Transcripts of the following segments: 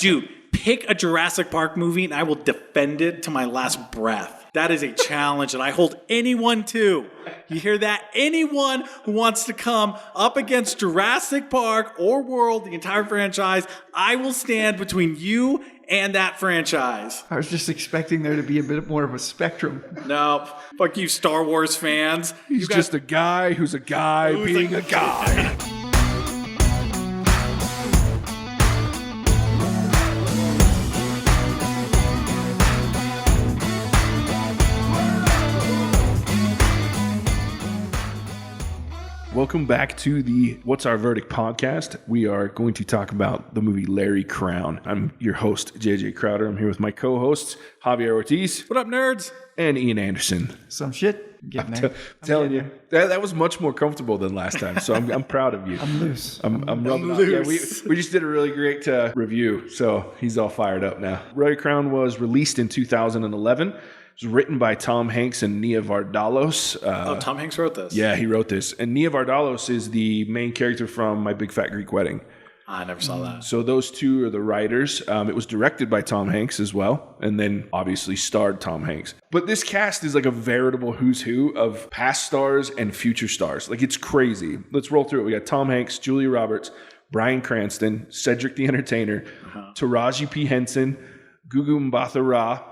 Dude, pick a Jurassic Park movie and I will defend it to my last breath. That is a challenge that I hold anyone to. You hear that? Anyone who wants to come up against Jurassic Park or World, the entire franchise, I will stand between you and that franchise. I was just expecting there to be a bit more of a spectrum. No, fuck you, Star Wars fans. He's just a guy who's a guy being a guy. Welcome back to the What's Our Verdict podcast. We are going to talk about the movie Larry Crowne. I'm your host, JJ Crowder. I'm here with my co-hosts, Javier Ortiz. What up, nerds? And Ian Anderson. Some shit. Getting there. Telling you, that was much more comfortable than last time, so I'm proud of you. I'm loose. I'm loose. Yeah, we just did a really great review, so he's all fired up now. Larry Crowne was released in 2011. It was written by Tom Hanks and Nia Vardalos. Tom Hanks wrote this? Yeah, he wrote this. And Nia Vardalos is the main character from My Big Fat Greek Wedding. I never saw that. So those two are the writers. It was directed by Tom Hanks as well, and then obviously starred Tom Hanks. But this cast is like a veritable who's who of past stars and future stars. Like, it's crazy. Let's roll through it. We got Tom Hanks, Julia Roberts, Bryan Cranston, Cedric the Entertainer, Taraji P. Henson, Gugu Mbatha-Raw,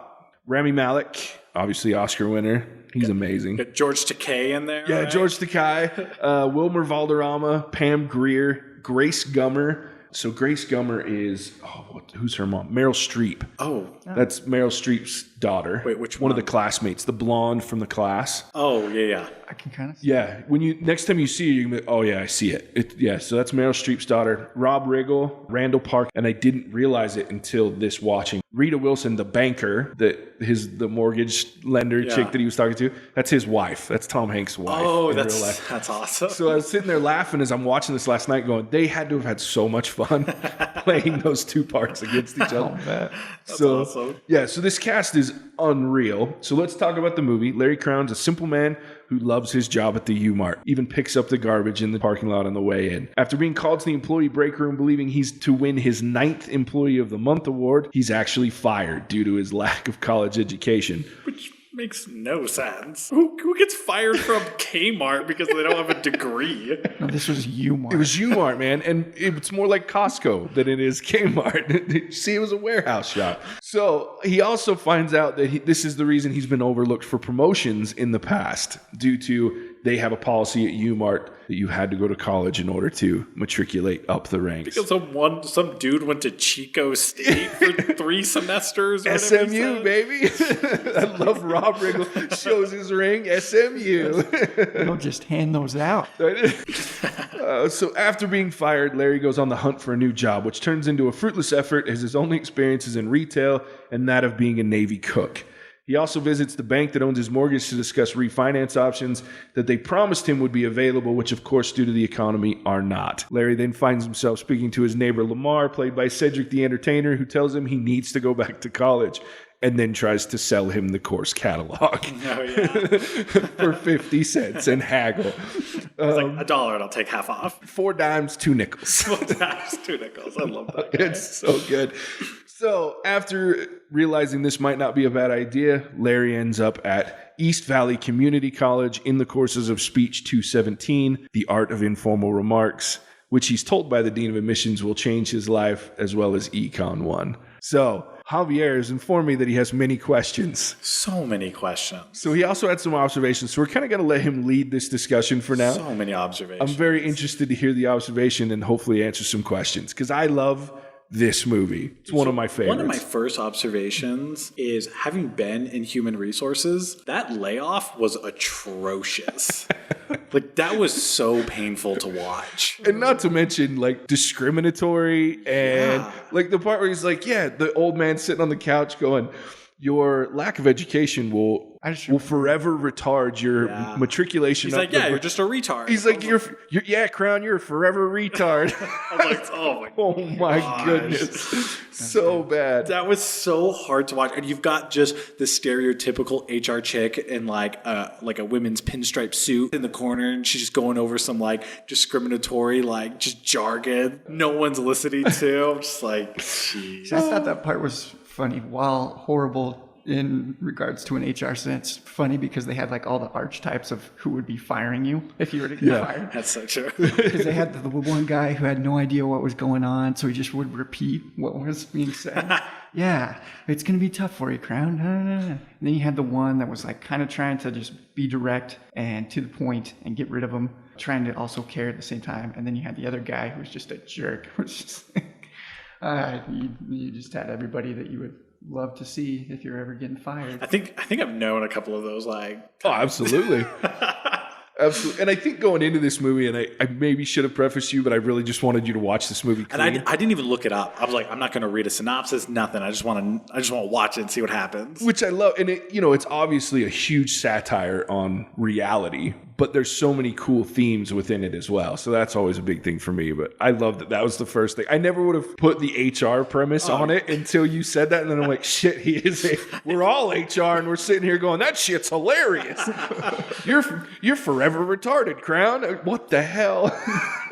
Rami Malek, obviously Oscar winner. He's amazing. Got George Takei in there. Yeah, right? George Takei, Wilmer Valderrama, Pam Grier, Grace Gummer. So Grace Gummer is, who's her mom? Meryl Streep. Oh. That's Meryl Streep's daughter. Wait, which one? One of the classmates, the blonde from the class. Oh, yeah. I can kind of see. Yeah, next time you see her, you can be, oh yeah, I see it. So that's Meryl Streep's daughter. Rob Riggle, Randall Park, and I didn't realize it until this watching. Rita Wilson, the banker, the mortgage lender chick that he was talking to, that's his wife. That's Tom Hanks' wife. Oh, that's awesome. So I was sitting there laughing as I'm watching this last night going, they had to have had so much fun playing those two parts against each other. That's awesome. Yeah, so this cast is unreal. So let's talk about the movie. Larry Crowne's a simple man who loves his job at the U-Mart, even picks up the garbage in the parking lot on the way in. After being called to the employee break room believing he's to win his 9th Employee of the Month award, he's actually fired due to his lack of college education. Which makes no sense. Who gets fired from Kmart because they don't have a degree? No, this was U-Mart. It was U-Mart, man, and it's more like Costco than it is Kmart. See, it was a warehouse shop. So he also finds out that this is the reason he's been overlooked for promotions in the past, due to they have a policy at U-Mart that you had to go to college in order to matriculate up the ranks. Because some dude went to Chico State for 3 semesters. Or SMU, baby. I love Rob Riggle shows his ring. SMU. They don't just hand those out. So after being fired, Larry goes on the hunt for a new job, which turns into a fruitless effort as his only experience is in retail and that of being a Navy cook. He also visits the bank that owns his mortgage to discuss refinance options that they promised him would be available, which of course, due to the economy, are not. Larry then finds himself speaking to his neighbor Lamar, played by Cedric the Entertainer, who tells him he needs to go back to college, and then tries to sell him the course catalog for 50 cents and haggle. It's like $1 and I'll take half off. 4 dimes, 2 nickels. 4 dimes, 2 nickels. I love that guy. It's so good. So after realizing this might not be a bad idea, Larry ends up at East Valley Community College in the courses of Speech 217, The Art of Informal Remarks, which he's told by the Dean of Admissions will change his life, as well as Econ 1. So Javier has informed me that he has many questions. So many questions. So he also had some observations. So we're kind of going to let him lead this discussion for now. So many observations. I'm very interested to hear the observation and hopefully answer some questions, because I love this movie. It's one of my favorites. One of my first observations is, having been in human resources, that layoff was atrocious. Like, that was so painful to watch. And not to mention, like, discriminatory and like the part where he's like, the old man sitting on the couch going, your lack of education will I just will forever retard your matriculation. He's like, yeah, you're just a retard. He's like, you're Crowne, you're a forever retard. I'm like, oh my goodness. So bad. That was so hard to watch. And you've got just the stereotypical HR chick in like a women's pinstripe suit in the corner, and she's just going over some like discriminatory, like just jargon no one's listening to. I'm just like, jeez. I thought that part was funny, while horrible in regards to an HR sense. Funny because they had like all the archetypes of who would be firing you if you were to get fired. That's so true. Because they had the one guy who had no idea what was going on, so he just would repeat what was being said. Yeah, it's going to be tough for you, Crowne. And then you had the one that was like kind of trying to just be direct and to the point and get rid of him, trying to also care at the same time. And then you had the other guy who was just a jerk, which is you just had everybody that you would love to see if you're ever getting fired. I think I've known a couple of those. Like, oh, absolutely. Absolutely. And I think going into this movie, and I maybe should have prefaced you, but I really just wanted you to watch this movie clean. And I didn't even look it up. I was like, I'm not going to read a synopsis, nothing. I just want to watch it and see what happens. Which I love. And it's obviously a huge satire on reality, but there's so many cool themes within it as well. So that's always a big thing for me. But I love that was the first thing. I never would have put the HR premise on it until you said that. And then I'm like, shit, we're all HR, and we're sitting here going, that shit's hilarious. You're forever retarded, Crowne. What the hell?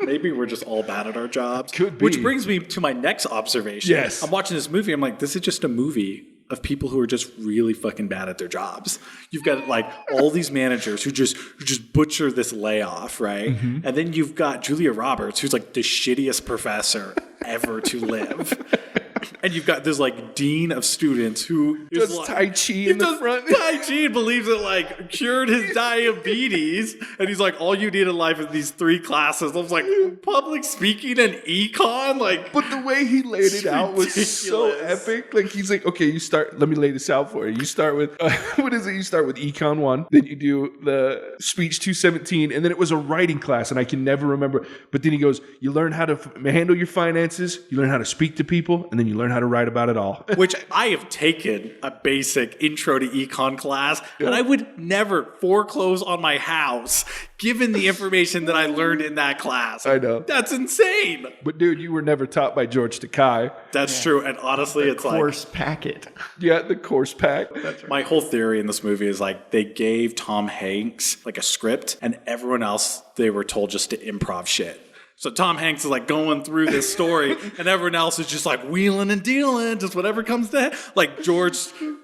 Maybe we're just all bad at our jobs. Could be. Which brings me to my next observation. Yes. I'm watching this movie. I'm like, this is just a movie of people who are just really fucking bad at their jobs. You've got like all these managers who just butcher this layoff, right? Mm-hmm. And then you've got Julia Roberts, who's like the shittiest professor ever to live. And you've got this like dean of students who does like, Tai Chi in the front. Tai Chi and believes it like cured his diabetes. And he's like, all you need in life is these 3 classes. I was like, public speaking and econ? Like, but the way he laid it out was so epic. Like, he's like, okay, let me lay this out for you. You start with, what is it? You start with econ 1, then you do the speech 217, and then it was a writing class, and I can never remember. But then he goes, you learn how to handle your finances, you learn how to speak to people, and then you learn how to write about it all. Which I have taken a basic intro to econ class, and I would never foreclose on my house given the information that I learned in that class. I know. That's insane. But dude, you were never taught by George Takei. That's true. And honestly, it's like... course packet. Yeah, the course pack. That's right. My whole theory in this movie is like they gave Tom Hanks like a script, and everyone else, they were told just to improv shit. So Tom Hanks is like going through this story, and everyone else is just like wheeling and dealing, just whatever comes to like George.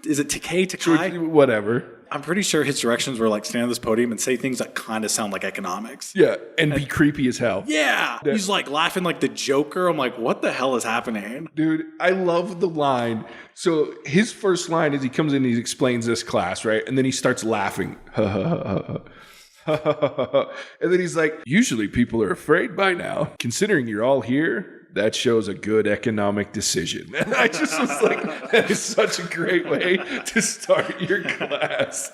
Is it Takei? Whatever. I'm pretty sure his directions were like stand on this podium and say things that kind of sound like economics. Yeah, and be creepy as hell. Yeah. He's like laughing like the Joker. I'm like, what the hell is happening? Dude, I love the line. So his first line is he comes in and he explains this class, right? And then he starts laughing. And then he's like, usually people are afraid by now. Considering you're all here, that shows a good economic decision. And I just was like, that is such a great way to start your class.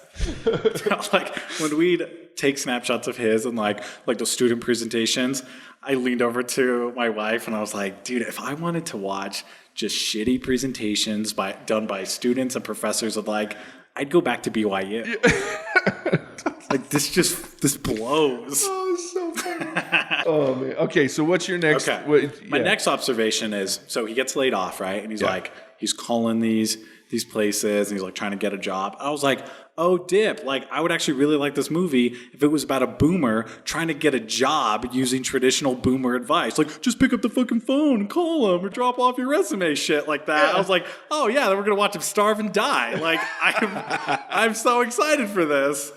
Like when we'd take snapshots of his and like those student presentations, I leaned over to my wife and I was like, dude, if I wanted to watch just shitty presentations done by students and professors of like, I'd go back to BYU. Like this blows. Oh, so funny. Oh man. Okay, so what's your next? Okay. My next observation is, so he gets laid off, right? And he's like, he's calling these places and he's like trying to get a job. I was like, oh dip. Like I would actually really like this movie if it was about a boomer trying to get a job using traditional boomer advice. Like just pick up the fucking phone and call him or drop off your resume, shit like that. Yeah. I was like, oh yeah, then we're gonna watch him starve and die. Like I'm so excited for this.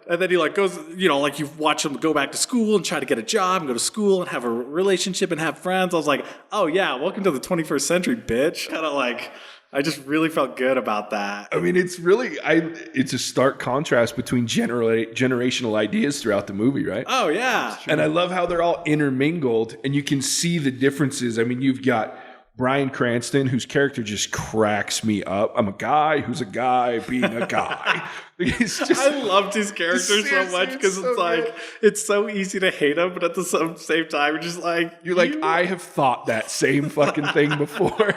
And then he like goes, like you watch him go back to school and try to get a job and go to school and have a relationship and have friends. I was like, oh yeah, welcome to the 21st century, bitch. Kind of like, I just really felt good about that. I mean, it's really, it's a stark contrast between generational ideas throughout the movie, right? Oh yeah. And I love how they're all intermingled and you can see the differences. I mean, you've got Bryan Cranston, whose character just cracks me up. I'm a guy who's a guy being a guy. I loved his character so much because it's like, it's so easy to hate him, but at the same time, you're just like... I have thought that same fucking thing before.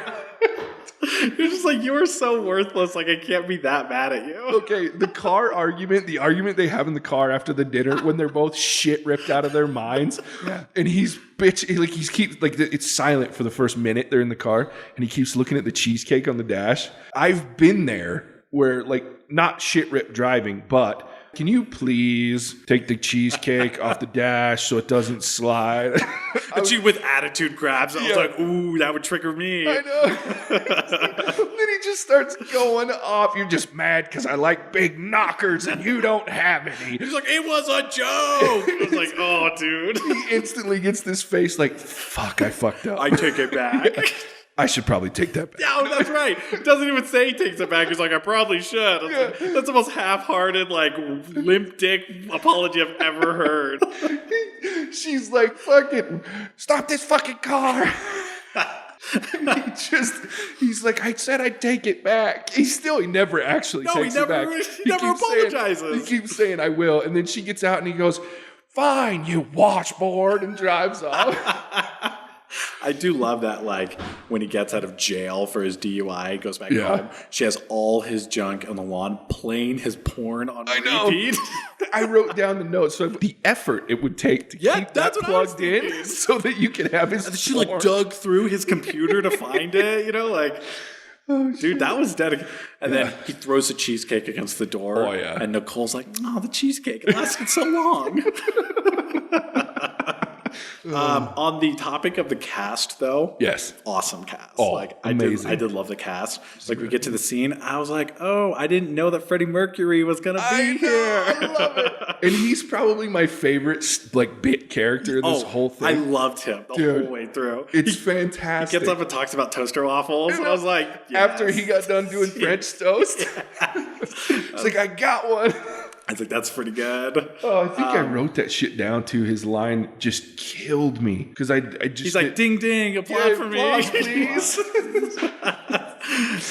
You're just like, you are so worthless. Like, I can't be that mad at you. Okay, the argument they have in the car after the dinner when they're both shit ripped out of their minds. Yeah. And he's bitch, like he's keeps like it's silent for the first minute they're in the car, and he keeps looking at the cheesecake on the dash. I've been there where like not shit ripped driving, but can you please take the cheesecake off the dash so it doesn't slide? And she with attitude grabs. I was like, ooh, that would trigger me. I know. Then he just starts going off. You're just mad because I like big knockers and you don't have any. He's like, it was a joke. I was like, oh, dude. He instantly gets this face like, fuck, I fucked up. I take it back. I should probably take that back. No, that's right. Doesn't even say he takes it back. He's like, I probably should. Like, that's the most half-hearted, like, limp dick apology I've ever heard. She's like, fucking, stop this fucking car. He's like, I said I'd take it back. He never actually takes it back. He never apologizes. He keeps saying, I will. And then she gets out and he goes, fine, you washboard, and drives off. I do love that, like, when he gets out of jail for his DUI, he goes back Yeah. home. She has all his junk on the lawn, playing his porn on know. repeat. I wrote down the notes. So the effort it would take to keep that that's what I was plugged in thinking. so that you could have his She, porn. like, dug through his computer to find it, you know, like... Dude, that was dedicated. And then he throws the cheesecake against the door. Oh, yeah. And Nicole's like, oh, the cheesecake. It lasted so long. On the topic of the cast, though. Yes. Awesome cast. Oh, like, amazing. I did love the cast. Like, we get to the scene. I was like, oh, I didn't know that Freddie Mercury was going to be here. I love it. And he's probably my favorite, like, bit character in this whole thing. I loved him the whole way through. It's He fantastic. gets up and talks about toaster waffles. And I was like, After yes. he got done doing French toast, it's like, I got one. I was like, that's pretty good. Oh, I think I wrote that shit down too. His line just killed me because I just. He's like, ding, ding, applaud for me. applause, please.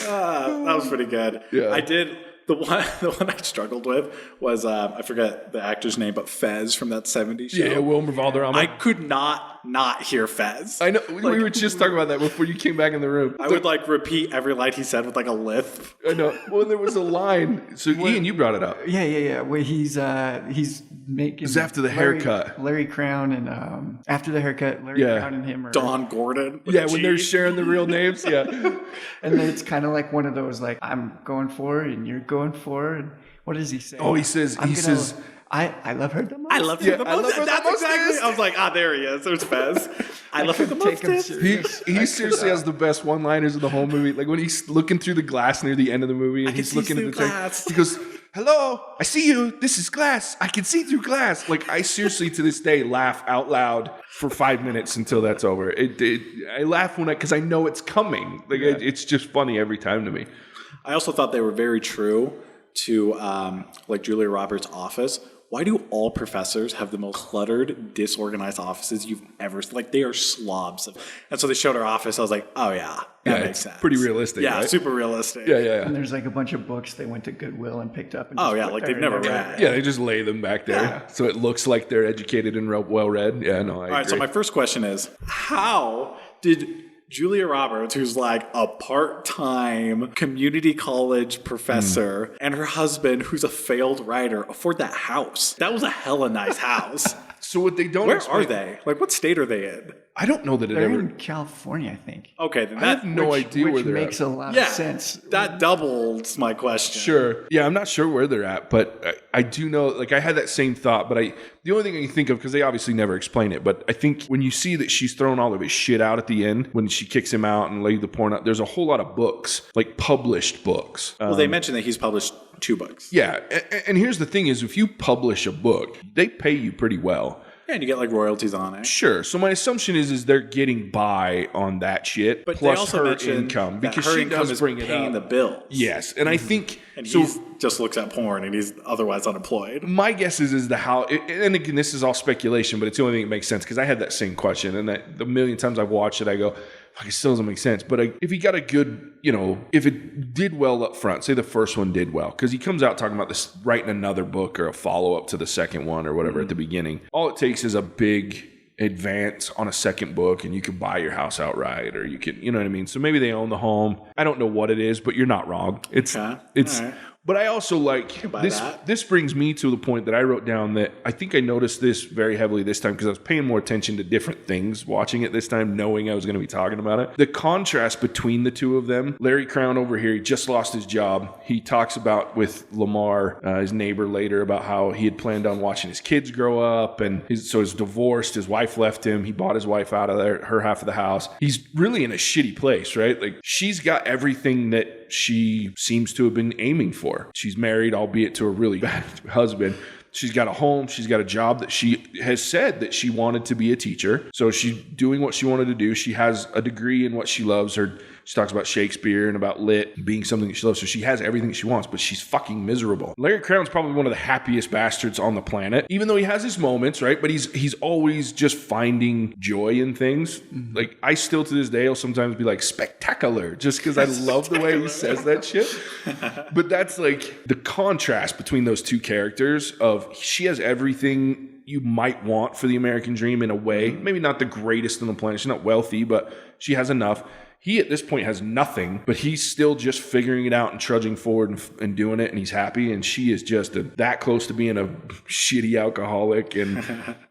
That was pretty good. Yeah. I did. The one I struggled with was, I forget the actor's name, but Fez from that 70s show. Yeah, Wilmer Valderrama. I could not hear Fez. I know. We were just talking about that before you came back in the room. I would like repeat every line he said with like a lisp. I know. Well, there was a line. So Ian, you brought it up. Yeah. Where he's making. It's after the haircut. Larry Crowne and after the haircut, Larry Crowne and him are. Don Gordon. with Yeah, a when G. they're sharing the real names. Yeah. And then it's kind of like one of those like I'm going for it and you're going for it. And what does he say? Oh, he says. I love her the most. I love him the I love most. her the That's most. exactly. I was like, there he is. There's Fez. I love him the Take him most. serious. He seriously has the best one-liners in the whole movie. Like when he's looking through the glass near the end of the movie, and he's see looking at through the thing. glass. He goes, "Hello, I see you. This is glass. I can see through glass." Like I seriously, to this day, laugh out loud for 5 minutes until that's over. I laugh because I know it's coming. Like it's just funny every time to me. I also thought they were very true to like Julia Roberts' office. Why do all professors have the most cluttered, disorganized offices you've ever seen? Like, they are slobs. And so they showed her office. I was like, oh, yeah, that makes sense. Pretty realistic, Yeah, right? super realistic. Yeah. And there's like a bunch of books they went to Goodwill and picked up. And Oh, just yeah, put like there they've never and they're- read. Yeah, they just lay them back there, so it looks like they're educated and well read. Yeah, no, I All right, so my first question is, how did Julia Roberts, who's like a part-time community college professor, and her husband, who's a failed writer, afford that house? That was a hella nice house. So what they don't Where explain, are they? Like, what state are they in? I don't know that it They're ever. in California, I think. Okay, then I have no idea where Which they're makes at. a lot yeah, of sense. that doubles my question. Sure. Yeah, I'm not sure where they're at, but I do know, like, I had that same thought, but the only thing I can think of, because they obviously never explain it, but I think when you see that she's thrown all of his shit out at the end, when she kicks him out and laid the porn out, there's a whole lot of books, like published books. Well, they mentioned that he's published 2 books. Yeah. And here's the thing is, if you publish a book, they pay you pretty well. Yeah, and you get like royalties on it. Sure. So my assumption is they're getting by on that shit, But plus they also her mentioned income, that because her she income does is bring it paying the up. bills. Yes, and I think And so. he just looks at porn and he's otherwise unemployed. My guess is the how, and again, this is all speculation, but it's the only thing that makes sense because I had that same question, and that the million times I've watched it, I go, fuck, it still doesn't make sense. But if he got a good, if it did well up front, say the first one did well, because he comes out talking about this, writing another book or a follow up to the second one or whatever at the beginning. All it takes is a big advance on a second book and you can buy your house outright, or you can, you know what I mean? So maybe they own the home. I don't know what it is, but you're not wrong. It's All right. But I also like buy this. that. This brings me to the point that I wrote down that I think I noticed this very heavily this time because I was paying more attention to different things watching it this time, knowing I was going to be talking about it. The contrast between the two of them. Larry Crowne over here, he just lost his job. He talks about with Lamar, his neighbor, later about how he had planned on watching his kids grow up, and so he's divorced. His wife left him. He bought his wife out of her half of the house. He's really in a shitty place, right? Like she's got everything that she seems to have been aiming for. She's married, albeit to a really bad husband. She's got a home. She's got a job that she has said that she wanted to be a teacher. So she's doing what she wanted to do. She has a degree in what she loves. She talks about Shakespeare and about lit being something that she loves. So she has everything she wants, but she's fucking miserable. Larry Crowne's probably one of the happiest bastards on the planet, even though he has his moments, right? But he's always just finding joy in things. Mm-hmm. Like I still to this day will sometimes be like spectacular just because I love the way he says that shit. But that's like the contrast between those two characters of she has everything you might want for the American dream in a way. Maybe not the greatest on the planet. She's not wealthy, but she has enough. He, at this point, has nothing, but he's still just figuring it out and trudging forward and doing it, and he's happy. And she is just that close to being a shitty alcoholic, and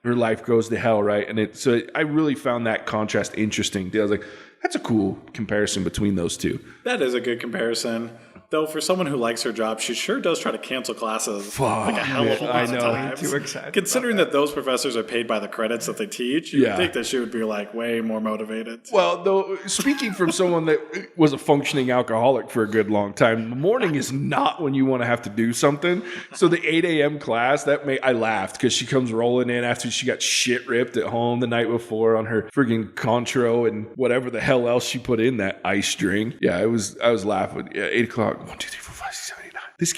her life goes to hell, right? And so I really found that contrast interesting. I was like, that's a cool comparison between those two. That is a good comparison. Though for someone who likes her job, she sure does try to cancel classes like a hell of a lot of times. Too excited. Considering that those professors are paid by the credits that they teach, you would think that she would be like way more motivated. Well, though, speaking from someone that was a functioning alcoholic for a good long time, the morning is not when you want to have to do something. So the 8 a.m. class, I laughed because she comes rolling in after she got shit ripped at home the night before on her friggin' Contro and whatever the hell else she put in that ice drink. Yeah, I was laughing. Yeah, 8 o'clock. 1, 2, 3, 4, 5, 6, 7, 8, 9. This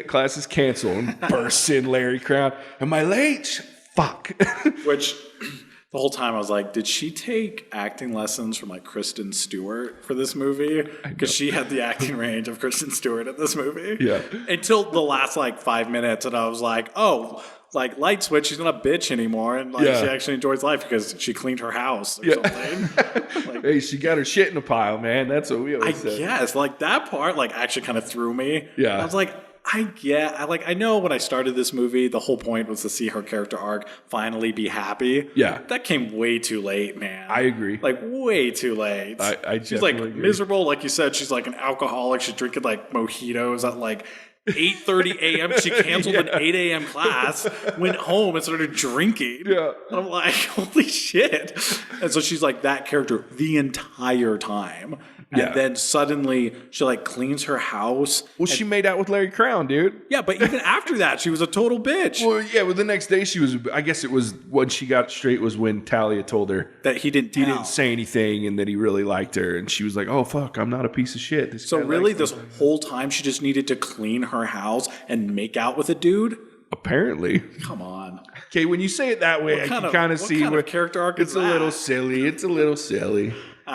class is canceled. And bursts in Larry Crowne. Am I late? Fuck. Which the whole time I was like, did she take acting lessons from like Kristen Stewart for this movie? Because she had the acting range of Kristen Stewart in this movie. Yeah. Until the last like 5 minutes, and I was like, oh, like light switch, she's not a bitch anymore, and like she actually enjoys life because she cleaned her house or something. Like, hey, she got her shit in a pile, man. That's what we always said. Yes, like that part like actually kind of threw me. Yeah. I was like, I know when I started this movie, the whole point was to see her character arc finally be happy. Yeah. That came way too late, man. I agree. Like way too late. She's like agree. miserable, like you said. She's like an alcoholic. She's drinking like mojitos at like 8:30 a.m. She canceled an 8 a.m. class, went home and started drinking. Yeah. And I'm like, holy shit. And so she's like that character the entire time. And then suddenly she like cleans her house. Well, she made out with Larry Crowne, dude. Yeah, but even after that, she was a total bitch. Well, yeah, the next day she was, I guess it was when she got straight was when Talia told her that he didn't say anything and that he really liked her. And she was like, oh, fuck, I'm not a piece of shit. So really this whole time she just needed to clean her house and make out with a dude? Apparently. Come on. Okay, when you say it that way, I can kind of see where character arc it's is a little silly. It's a little silly.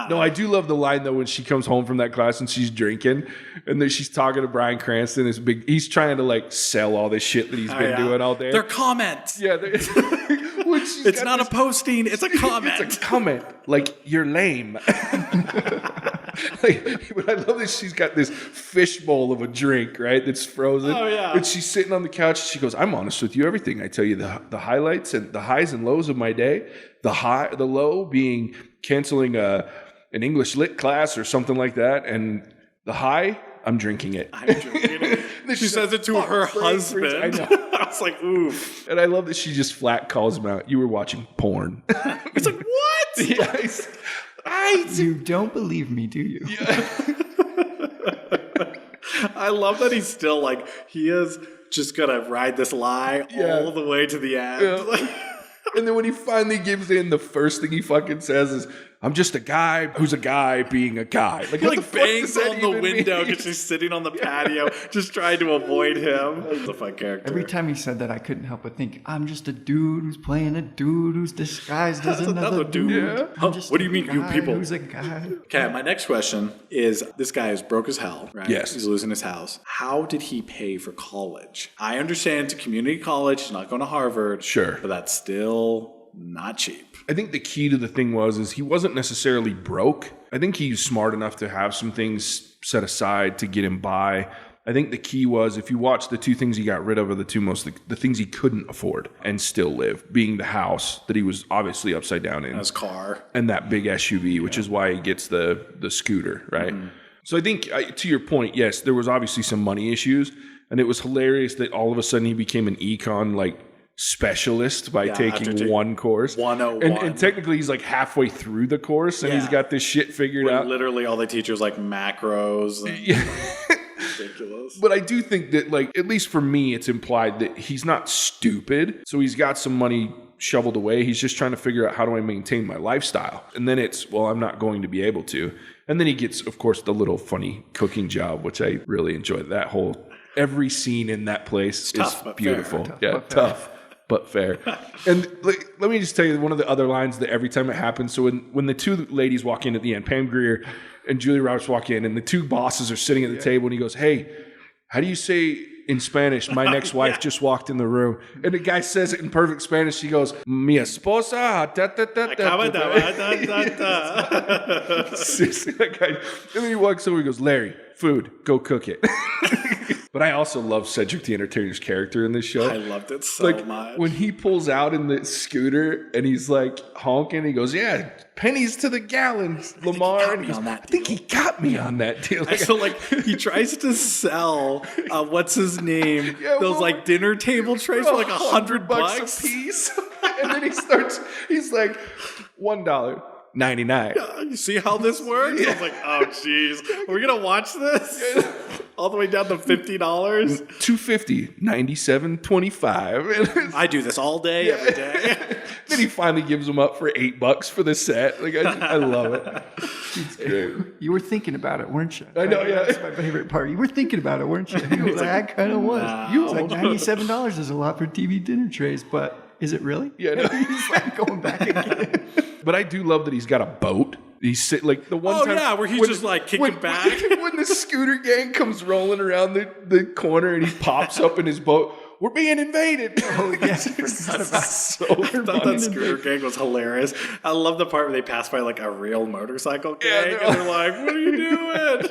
No, I do love the line though when she comes home from that class and she's drinking, and then she's talking to Bryan Cranston. He's trying to like sell all this shit that he's been doing all day. They're comments. Yeah, it's not a posting. It's a comment. It's a comment. Like you're lame. But I love that she's got this fishbowl of a drink, right? That's frozen. Oh yeah. And she's sitting on the couch. She goes, "I'm honest with you. Everything I tell you, the highlights and the highs and lows of my day. The low being canceling an English lit class or something like that, and the high, I'm drinking it." I'm drinking it. She says it to her husband. I know. I was like, oof. And I love that she just flat calls him out. You were watching porn. It's like, what? Yeah, you don't believe me, do you? Yeah. I love that he's still like, he is just going to ride this lie all the way to the end. Yeah. And then when he finally gives in, the first thing he fucking says is, "I'm just a guy who's a guy being a guy." Like, he like bangs on the window because she's sitting on the patio, just trying to avoid him. That's a fun character. Every time he said that, I couldn't help but think, I'm just a dude who's playing a dude who's disguised as another dude. Yeah. I'm just What do you mean, you guy people? Who's a guy? Okay, my next question is, this guy is broke as hell, right? Yes. He's losing his house. How did he pay for college? I understand it's a community college. He's not going to Harvard. Sure. But that's still not cheap. I think the key to the thing is he wasn't necessarily broke. I think he was smart enough to have some things set aside to get him by. I think the key was, if you watch the two things he got rid of are the things he couldn't afford and still live, being the house that he was obviously upside down in. His car. And that big SUV, which is why he gets the scooter, right? Mm-hmm. So I think, to your point, yes, there was obviously some money issues. And it was hilarious that all of a sudden he became an econ, like, specialist by taking one course. 101. And technically he's like halfway through the course and he's got this shit figured out. Literally all they teach is like macros. And ridiculous. But I do think that, like, at least for me, it's implied that he's not stupid. So he's got some money shoveled away. He's just trying to figure out, how do I maintain my lifestyle? And then it's, well, I'm not going to be able to. And then he gets, of course, the little funny cooking job, which I really enjoyed. That whole, every scene in that place is beautiful. Tough but fair. And let me just tell you one of the other lines that every time it happens. So when the two ladies walk in at the end, Pam Grier and Julia Roberts walk in, and the two bosses are sitting at the table, and he goes, "Hey, how do you say in Spanish, my next wife just walked in the room?" And the guy says it in perfect Spanish. He goes, "Mi esposa." Seriously, that guy. And then he walks over and goes, "Larry, food, go cook it." But I also love Cedric the Entertainer's character in this show. I loved it so much. When he pulls out in the scooter and he's like honking, he goes, "Yeah, pennies to the gallon, Lamar." I think he got me on that deal. So like he tries to sell, what's his name? Those like dinner table trays for like $100 a piece. And then he's like, $1.99. You see how this works? I was like, oh jeez, are we gonna watch this? All the way down to $50? $2.50, $97.25. I do this all day, every day. Then he finally gives them up for $8 for the set. Like I love it. It's great. You were thinking about it, weren't you? I know, yeah. That's my favorite part. You were thinking about it, weren't you? I kind of was. No. It's like $97 is a lot for TV dinner trays, but is it really? Yeah, no. He's like going back again. But I do love that he's got a boat. He's like the one time. Oh yeah, where he's just like kicking back. When the scooter gang comes rolling around the corner and he pops up in his boat, "We're being invaded." Oh yes, I thought that scooter gang was hilarious. I love the part where they pass by like a real motorcycle gang and they're like, "What are you doing?"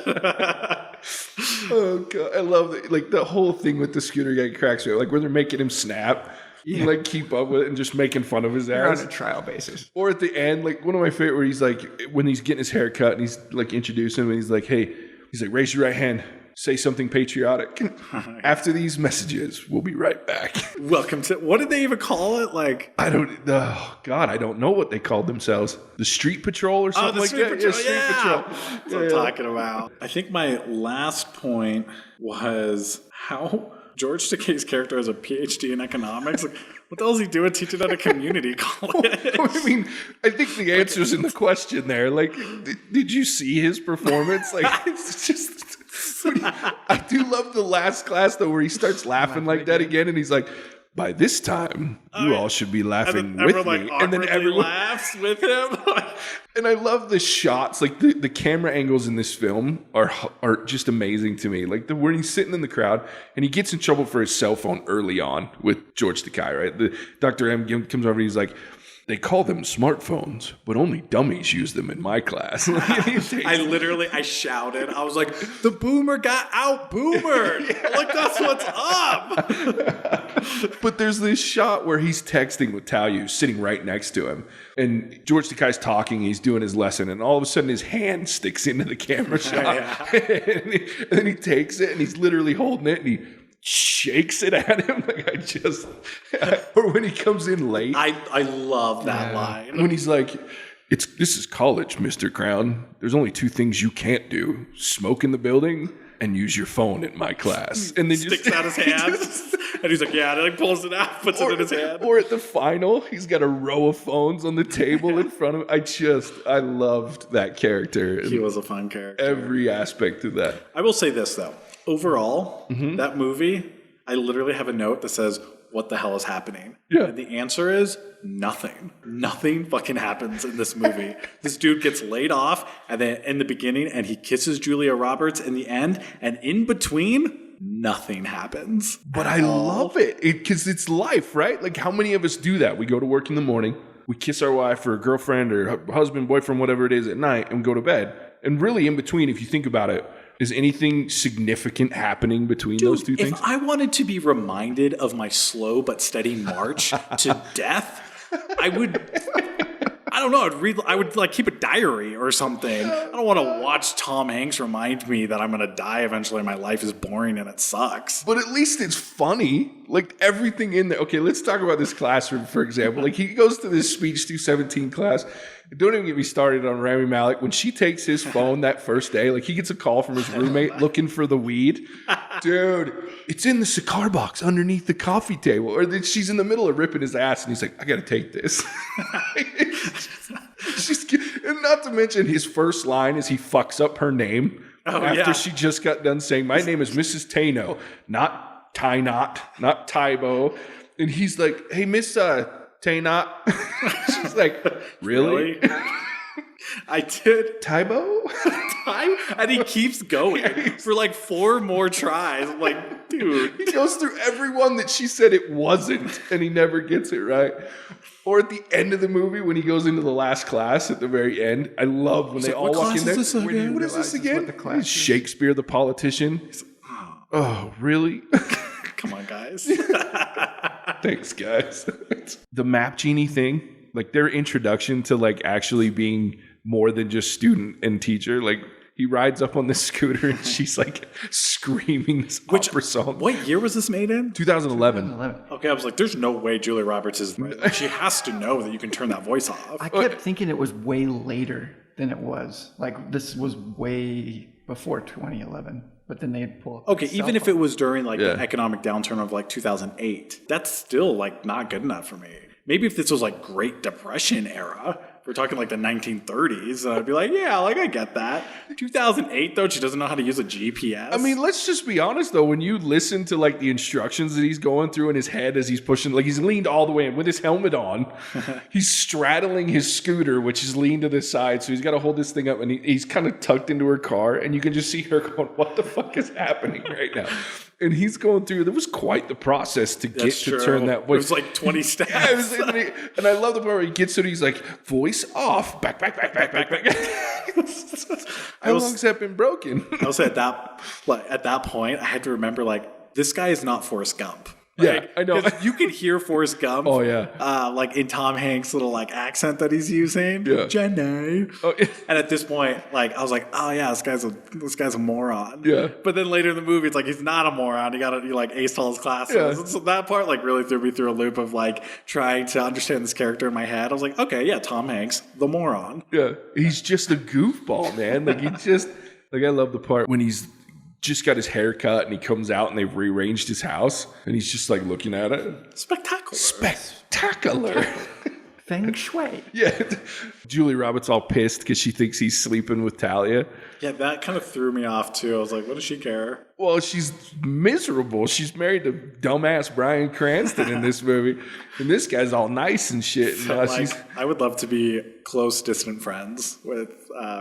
Oh god, I love it. Like the whole thing with the scooter gang cracks me up. Like where they're making him snap. Yeah. Like keep up with it and just making fun of his ass. On a trial basis. Or at the end, like one of my favorite where he's like, when he's getting his hair cut and he's like introducing him and he's like, "Hey," he's like, "raise your right hand, say something patriotic. After these messages, we'll be right back." Welcome to, what did they even call it? Like, I don't know what they called themselves. The Street Patrol or something like that. Patrol. Street Patrol. That's what I'm talking about. I think my last point was how George Takei's character has a PhD in economics. Like, what the hell is he doing teaching at a community college? I mean, I think the answer's in the question there. Like, did you see his performance? Like, it's just... I do love the last class, though, where he starts laughing like that again, and he's like, "By this time, you all should be laughing with me." And then everyone laughs with him. And I love the shots, like the camera angles in this film are just amazing to me. Like when he's sitting in the crowd and he gets in trouble for his cell phone early on with George Takei, right? The Dr. M comes over and he's like, "They call them smartphones, but only dummies use them in my class." I shouted. I was like, "The boomer got out boomered." Like, that's what's up. But there's this shot where he's texting with Tao Yu sitting right next to him. And George Takei's talking, he's doing his lesson, and all of a sudden his hand sticks into the camera shot. And then he takes it and he's literally holding it and he shakes it at him. Like or when he comes in late. I love that line. When he's like, this is college, Mr. Crowne. There's only two things you can't do: smoke in the building and use your phone in my class. And then sticks out his hand. And he's like, yeah, and then he pulls it out, puts it in his hand. Or at the final, he's got a row of phones on the table in front of him. I loved that character. He was a fun character. Every aspect of that. I will say this, though. Overall, that movie, I literally have a note that says, "What the hell is happening?" Yeah. And the answer is nothing. Nothing fucking happens in this movie. This dude gets laid off and then in the beginning, and he kisses Julia Roberts in the end, and in between, nothing happens. But I love it because it's life, right? Like, how many of us do that? We go to work in the morning, we kiss our wife or girlfriend or husband, boyfriend, whatever it is at night and go to bed. And really in between, if you think about it, is anything significant happening between those two things? If I wanted to be reminded of my slow but steady march to death, I would... I don't know. I would like keep a diary or something. I don't want to watch Tom Hanks remind me that I'm going to die eventually. My life is boring and it sucks. But at least it's funny. Like everything in there. Okay, let's talk about this classroom, for example. Like he goes to this speech 217 class. Don't even get me started on Rami Malek. When she takes his phone that first day, like he gets a call from his roommate looking for the weed. Dude, it's in the cigar box underneath the coffee table. Or then she's in the middle of ripping his ass and he's like, I got to take this. And not to mention his first line is he fucks up her name after she just got done saying, my name is Mrs. Tano, not Tynot, not Tybo. And he's like, hey, Miss Taynot. She's like, really? I did. Tybo? And he keeps going for like 4 more tries. I'm like, dude. He goes through everyone that she said it wasn't, and he never gets it right. Or at the end of the movie when he goes into the last class at the very end. I love when they all walk in there. What is this again? It's Shakespeare the politician. Oh, really? Come on, guys. Thanks, guys. The Map Genie thing, like their introduction to like actually being more than just student and teacher. Like he rides up on this scooter and she's like screaming this opera song. What year was this made in? 2011. Okay, I was like, there's no way Julia Roberts is right. Like, she has to know that you can turn that voice off. I kept thinking it was way later than it was. Like this was way before 2011. But then they'd pull up. Okay, even if it was during like the economic downturn of like 2008, that's still like not good enough for me. Maybe if this was like Great Depression era, we're talking like the 1930s, I'd be like, yeah, like I get that. 2008 though, she doesn't know how to use a GPS. I mean, let's just be honest though. When you listen to like the instructions that he's going through in his head as he's pushing, like he's leaned all the way in with his helmet on. He's straddling his scooter, which is leaned to the side. So he's got to hold this thing up and he's kind of tucked into her car. And you can just see her going, what the fuck is happening right now? And he's going through, there was quite the process to get to turn that voice. It was like 20 steps. And I love the part where he gets to it, he's like, voice off, back. How long's that been broken? I was at that point, I had to remember like, this guy is not Forrest Gump. Yeah, Like, I know. You could hear Forrest Gump. Oh, yeah. Like in Tom Hanks' little like accent that he's using. Yeah. Jenny. Oh, yeah. And at this point, like I was like, oh yeah, this guy's a moron. Yeah. But then later in the movie, it's like he's not a moron. He like aced all his classes. Yeah. So that part like really threw me through a loop of like trying to understand this character in my head. I was like, okay, yeah, Tom Hanks, the moron. Yeah. He's just a goofball, man. Like he just, like I love the part when he's just got his hair cut and he comes out and they've rearranged his house and he's just like looking at it. Spectacular. Feng Shui. Yeah. Julie Roberts all pissed because she thinks he's sleeping with Talia. Yeah, that kind of threw me off too. I was like, what does she care? Well, she's miserable. She's married to dumbass Bryan Cranston in this movie. And this guy's all nice and shit. So, I would love to be close, distant friends with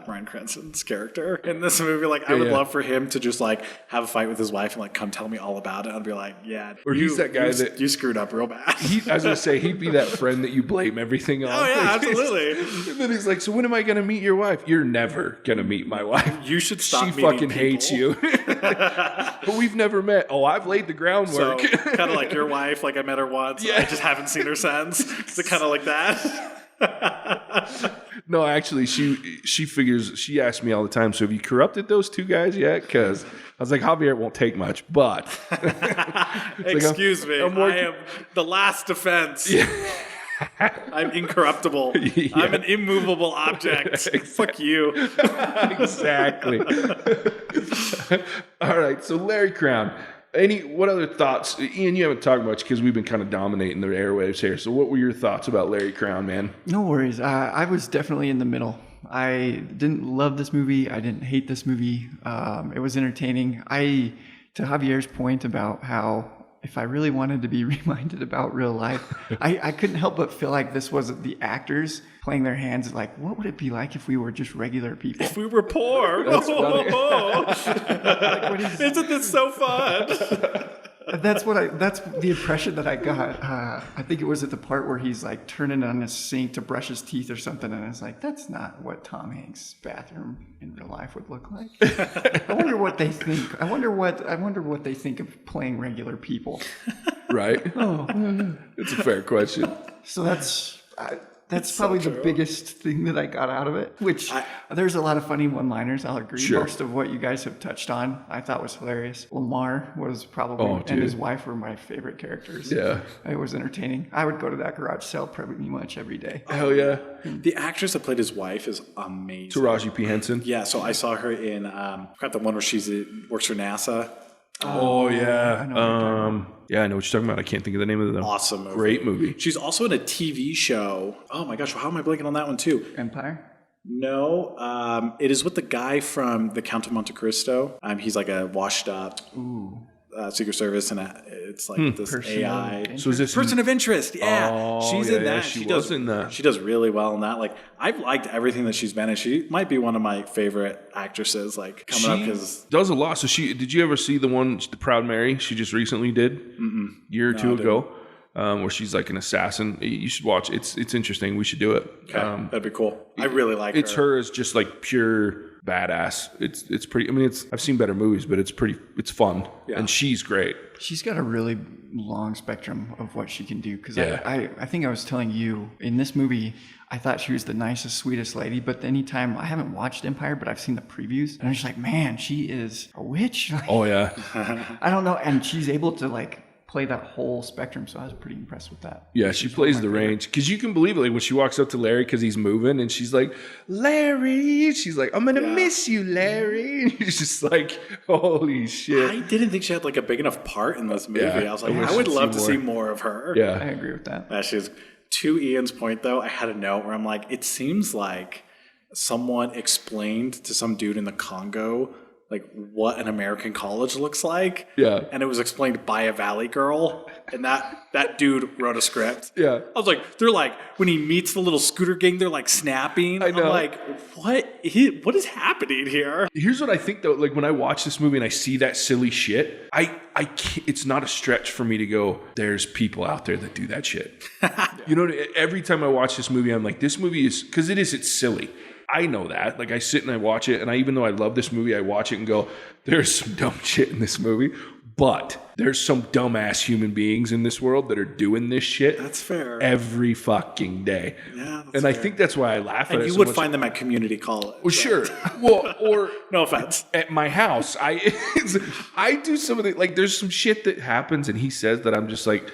Bryan Cranston's character in this movie. Like, I would love for him to just like have a fight with his wife and like come tell me all about it. I'd be like, yeah. Or he's that guy that you screwed up real bad. I was gonna say he'd be that friend that you blame everything on. Oh yeah, absolutely. And then he's like, so when am I gonna meet your wife? You're never gonna meet my wife. You should stop. She meeting fucking people. hates you. But we've never met. Oh, I've laid the groundwork. So, kind of like your wife. Like I met her once. Yeah. I just haven't seen her since. So kind of like that. No, actually, she figures. She asks me all the time. So have you corrupted those 2 guys yet? Because I was like, Javier, it won't take much, but excuse me, I am the last defense. Yeah. I'm incorruptible. Yeah. I'm an immovable object. Exactly. Fuck you. Exactly. All right. So Larry Crowne. What other thoughts? Ian, you haven't talked much because we've been kind of dominating the airwaves here. So what were your thoughts about Larry Crowne, man? No worries. I was definitely in the middle. I didn't love this movie. I didn't hate this movie. It was entertaining. To Javier's point about how if I really wanted to be reminded about real life, I couldn't help but feel like this was the actors playing their hands like, what would it be like if we were just regular people? If we were poor. Isn't this so fun? That's the impression that I got. I think it was at the part where he's like turning on his sink to brush his teeth or something, and it's like, that's not what Tom Hanks' bathroom in real life would look like. I wonder what they think. I wonder what they think of playing regular people. Right? It's a fair question. So that's probably the biggest thing that I got out of it, which there's a lot of funny one-liners. I'll agree. Sure. Most of what you guys have touched on, I thought was hilarious. Lamar was probably, and his wife were my favorite characters. Yeah. It was entertaining. I would go to that garage sale pretty much every day. Hell yeah. The actress that played his wife is amazing. Taraji P. Henson. Yeah, so I saw her in, I forgot the one where works for NASA. Oh, yeah. I know what you're talking about. I can't think of the name of the awesome movie. Great movie. She's also in a TV show. Oh my gosh, how am I blanking on that one too? Empire? No, it is with the guy from The Count of Monte Cristo. He's like a washed up Secret Service, and it's like this AI. So is this Person of Interest? Yeah, she's in that. She was in that. She does really well in that. Like, I've liked everything that she's been in. She might be one of my favorite actresses. Like coming up, because does a lot. So did you ever see the one, The Proud Mary? She just recently did year or two ago. Where she's like an assassin. You should watch it. It's interesting. We should do it. Okay, that'd be cool. I really like it's her as just like pure badass. It's pretty. I mean, I've seen better movies, but it's fun, and she's great. She's got a really long spectrum of what she can do. Because I think I was telling you in this movie, I thought she was the nicest, sweetest lady. But anytime I haven't watched Empire, but I've seen the previews, and I'm just like, man, she is a witch. Like, oh yeah. I don't know, and she's able to like play that whole spectrum, so I was pretty impressed with that. Yeah, she plays the range, because you can believe it. Like when she walks up to Larry because he's moving, and she's like, Larry, she's like, I'm gonna miss you, Larry. And he's just like, holy shit. I didn't think she had like a big enough part in this movie. I was like, I would love to see more of her. Yeah, I agree with that. She's to Ian's point though. I had a note where I'm like, it seems like someone explained to some dude in the Congo like what an American college looks like. Yeah. And it was explained by a Valley girl. And that dude wrote a script. Yeah. I was like, they're like, when he meets the little scooter gang, they're like snapping. I know. I'm like, what is happening here? Here's what I think though, like when I watch this movie and I see that silly shit, I can't, it's not a stretch for me to go, there's people out there that do that shit. You know, every time I watch this movie, I'm like, this movie is, because it's silly. I know that. Like I sit and I watch it, and even though I love this movie, I watch it and go, there's some dumb shit in this movie, but there's some dumbass human beings in this world that are doing this shit. That's fair. Every fucking day. Yeah, that's and fair. I think that's why I laugh at it. And you would find them at community college. Well, sure. Well, or no offense. At my house, I do some of the, like, there's some shit that happens, and he says that I'm just like,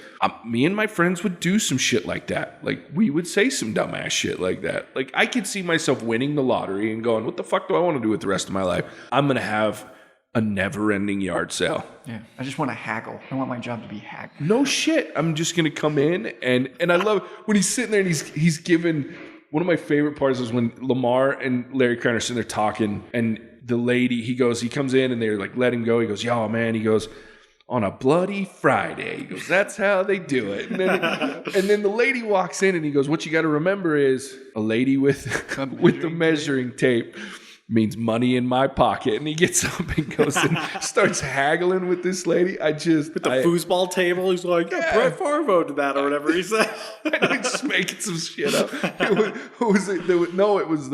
me and my friends would do some shit like that. Like, we would say some dumbass shit like that. Like, I could see myself winning the lottery and going, what the fuck do I want to do with the rest of my life? I'm going to have a never-ending yard sale. Yeah, I just want to haggle. I want my job to be haggle. No shit. I'm just going to come in, and I love when he's sitting there and he's given, one of my favorite parts is when Lamar and Larry Crowne are sitting there talking, and the lady, he comes in and they're like, let him go. He goes, yo, man. He goes, on a bloody Friday. He goes, that's how they do it. And then the lady walks in and he goes, what you got to remember is a lady with the measuring tape means money in my pocket. And he gets up and goes and starts haggling with this lady. With the foosball table, he's like, yeah, Brett Favre voted that or whatever he said. And he's just making some shit up. It was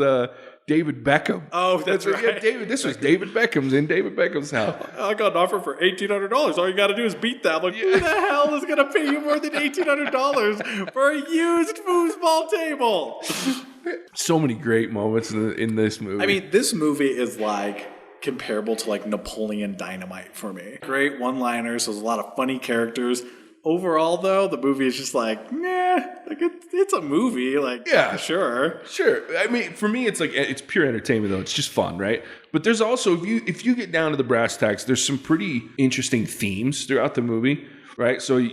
David Beckham. Oh, that's right. Yeah, this was David Beckham's in David Beckham's house. I got an offer for $1,800. All you got to do is beat that. Like, who the hell is going to pay you more than $1,800 for a used foosball table? So many great moments in this movie. I mean, this movie is like comparable to like Napoleon Dynamite for me. Great one-liners. There's a lot of funny characters. Overall, though, the movie is just like, like it's a movie. Like, yeah, sure. I mean, for me, it's like, it's pure entertainment, though. It's just fun, right? But there's also, if you get down to the brass tacks, there's some pretty interesting themes throughout the movie, right? So,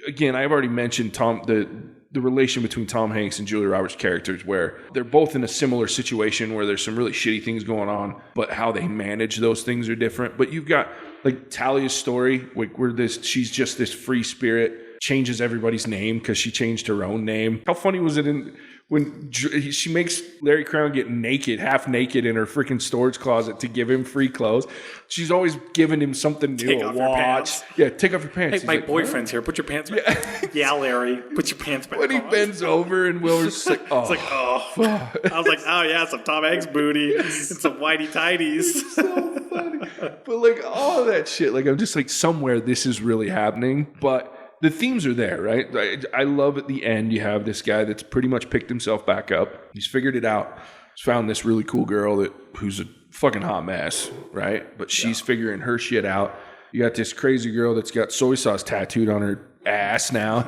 again, I've already mentioned the relation between Tom Hanks and Julia Roberts' characters, where they're both in a similar situation where there's some really shitty things going on, but how they manage those things are different. But you've got like Talia's story, where she's just this free spirit, changes everybody's name because she changed her own name. How funny was it when she makes Larry Crowne get naked, half naked in her freaking storage closet to give him free clothes. She's always giving him something new, Take a off your watch. pants. Yeah, take off your pants. Hey, He's my boyfriend's here. Put your pants back. Yeah, Larry, put your pants back When he on. bends over and Wilmer's just like, oh. It's like, oh. I was like, oh yeah, some Tom Hanks booty and some whitey tighties. So funny. But like all of that shit, like I'm just like somewhere this is really happening, but the themes are there, right? I love at the end you have this guy that's pretty much picked himself back up. He's figured it out. He's found this really cool girl who's a fucking hot mess, right? But she's figuring her shit out. You got this crazy girl that's got soy sauce tattooed on her ass now,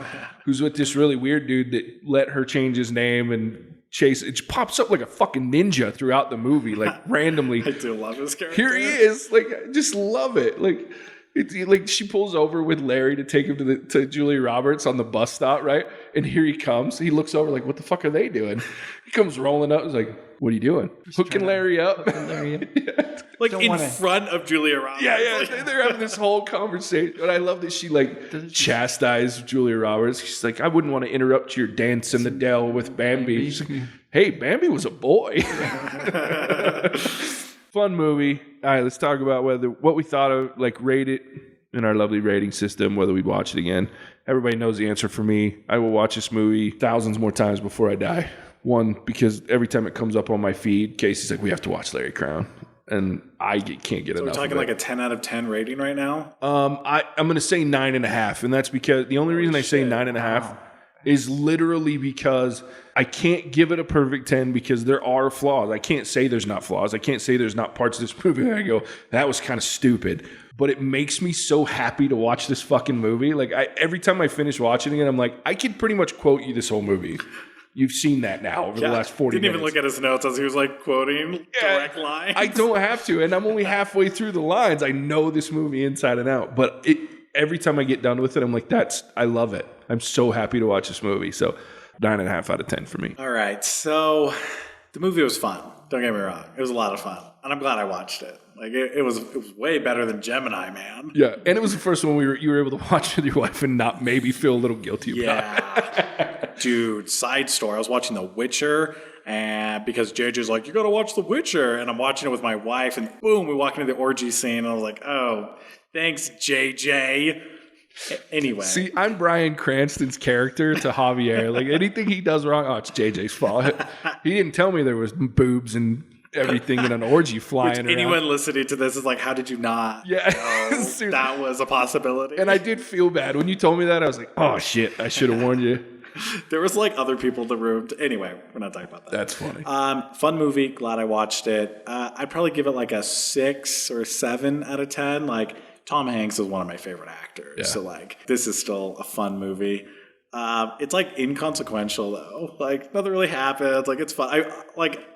who's with this really weird dude that let her change his name and chase. It pops up like a fucking ninja throughout the movie, like randomly. I do love this character. Here he is. Like, I just love it. Like, it's like she pulls over with Larry to take him to Julia Roberts on the bus stop, right? And here he comes. He looks over like, what the fuck are they doing? He comes rolling up. He's like, what are you doing? Hooking Larry up. Yeah. Like in front of Julia Roberts. Yeah. They're having this whole conversation. And I love that she like chastised Julia Roberts. She's like, I wouldn't want to interrupt your dance in the Dell with Bambi. She's like, hey, Bambi was a boy. Fun movie. All right, let's talk about what we thought of, like, rate it in our lovely rating system, whether we'd watch it again. Everybody knows the answer for me. I will watch this movie thousands more times before I die. One, because every time it comes up on my feed, Casey's like, we have to watch Larry Crowne. And I can't get enough. We're talking like a 10 out of 10 rating right now? I'm going to say 9.5. And that's because the only reason I say 9.5 is literally because I can't give it a perfect 10 because there are flaws. I can't say there's not flaws. I can't say there's not parts of this movie that I go, that was kind of stupid. But it makes me so happy to watch this fucking movie. Like, every time I finish watching it, I'm like, I could pretty much quote you this whole movie. You've seen that now over the last 40 minutes. Didn't even look at his notes as he was like quoting direct lines. I don't have to. And I'm only halfway through the lines. I know this movie inside and out. But every time I get done with it, I'm like, I love it. I'm so happy to watch this movie. So 9.5 out of 10 for me. All right. So the movie was fun. Don't get me wrong. It was a lot of fun. And I'm glad I watched it. Like it was way better than Gemini Man. Yeah. And it was the first one you were able to watch with your wife and not maybe feel a little guilty about. Yeah. Dude, side story. I was watching The Witcher and because JJ's like, you got to watch The Witcher. And I'm watching it with my wife and boom, we walk into the orgy scene. And I was like, oh, thanks, JJ. Anyway. See, I'm Bryan Cranston's character to Javier. Like anything he does wrong, it's JJ's fault. He didn't tell me there was boobs and everything in an orgy flying around. Anyone listening to this is like, how did you not know that was a possibility? And I did feel bad. When you told me that, I was like, oh shit, I should have warned you. There was like other people in the room. Anyway, we're not talking about that. That's funny. Fun movie. Glad I watched it. I'd probably give it like a 6 or 7 out of 10. Like Tom Hanks is one of my favorite actors. Yeah. So like this is still a fun movie. It's like inconsequential though. Like nothing really happens. Like it's fun.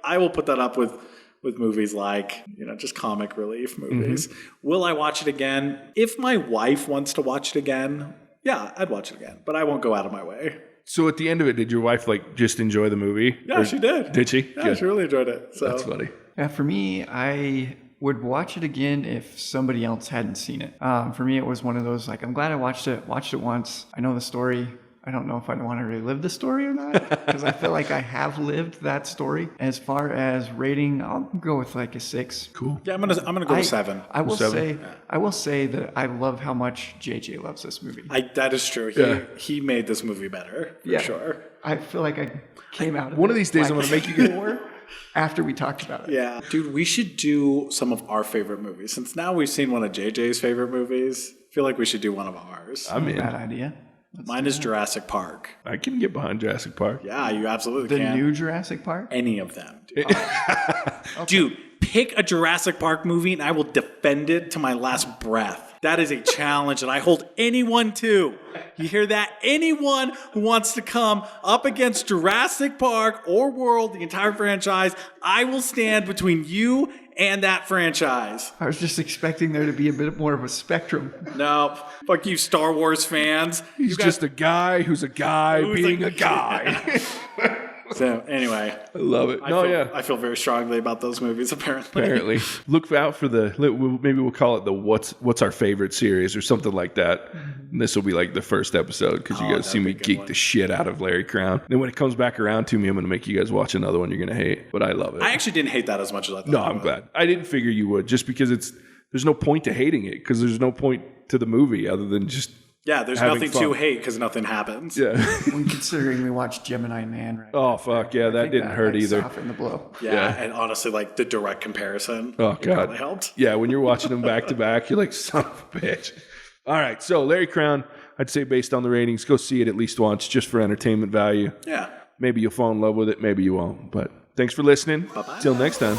I will put that up with movies like, just comic relief movies. Mm-hmm. Will I watch it again? If my wife wants to watch it again, yeah, I'd watch it again. But I won't go out of my way. So at the end of it, did your wife like just enjoy the movie? Yeah, she did. Did she? Yeah, she really enjoyed it. So. That's funny. Yeah, for me, I would watch it again if somebody else hadn't seen it. For me, it was one of those, like, I'm glad I watched it once. I know the story. I don't know if I want to relive the story or not, because I feel like I have lived that story. As far as rating, I'll go with like a 6. Cool. Yeah, I'm gonna go with 7. I will say that I love how much JJ loves this movie. That is true. He made this movie better for sure. I feel like I came out of one of these days. I'm gonna make you more after we talked about it. Yeah, dude, we should do some of our favorite movies. Since now we've seen one of JJ's favorite movies, I feel like we should do one of ours. I'm in. Bad idea. Mine is Jurassic Park. I can get behind Jurassic Park. Yeah, you absolutely can. The new Jurassic Park? Any of them. Dude. Okay. Dude, pick a Jurassic Park movie and I will defend it to my last breath. That is a challenge and I hold anyone to. You hear that? Anyone who wants to come up against Jurassic Park or World, the entire franchise, I will stand between you and that franchise. I was just expecting there to be a bit more of a spectrum. No, fuck you, Star Wars fans. He's just a guy who's a guy being a guy. So anyway, I love it. I feel very strongly about those movies. Apparently, look out for maybe we'll call it the what's our favorite series or something like that. And this will be like the first episode because you guys see me geek the shit out of Larry Crowne. Then when it comes back around to me, I'm going to make you guys watch another one you're going to hate. But I love it. I actually didn't hate that as much as I thought. No, I'm glad. I didn't figure you would, just because there's no point to hating it because there's no point to the movie other than just. Yeah, there's nothing to hate because nothing happens. Yeah. When considering we watched Gemini Man, right? Oh, fuck. Yeah, that didn't hurt either. Softened the blow. Yeah, and honestly, like the direct comparison. Oh, God. Probably helped. Yeah, when you're watching them back to back, you're like, son of a bitch. All right, so Larry Crowne, I'd say based on the ratings, go see it at least once just for entertainment value. Yeah. Maybe you'll fall in love with it. Maybe you won't. But thanks for listening. Bye-bye. Till next time.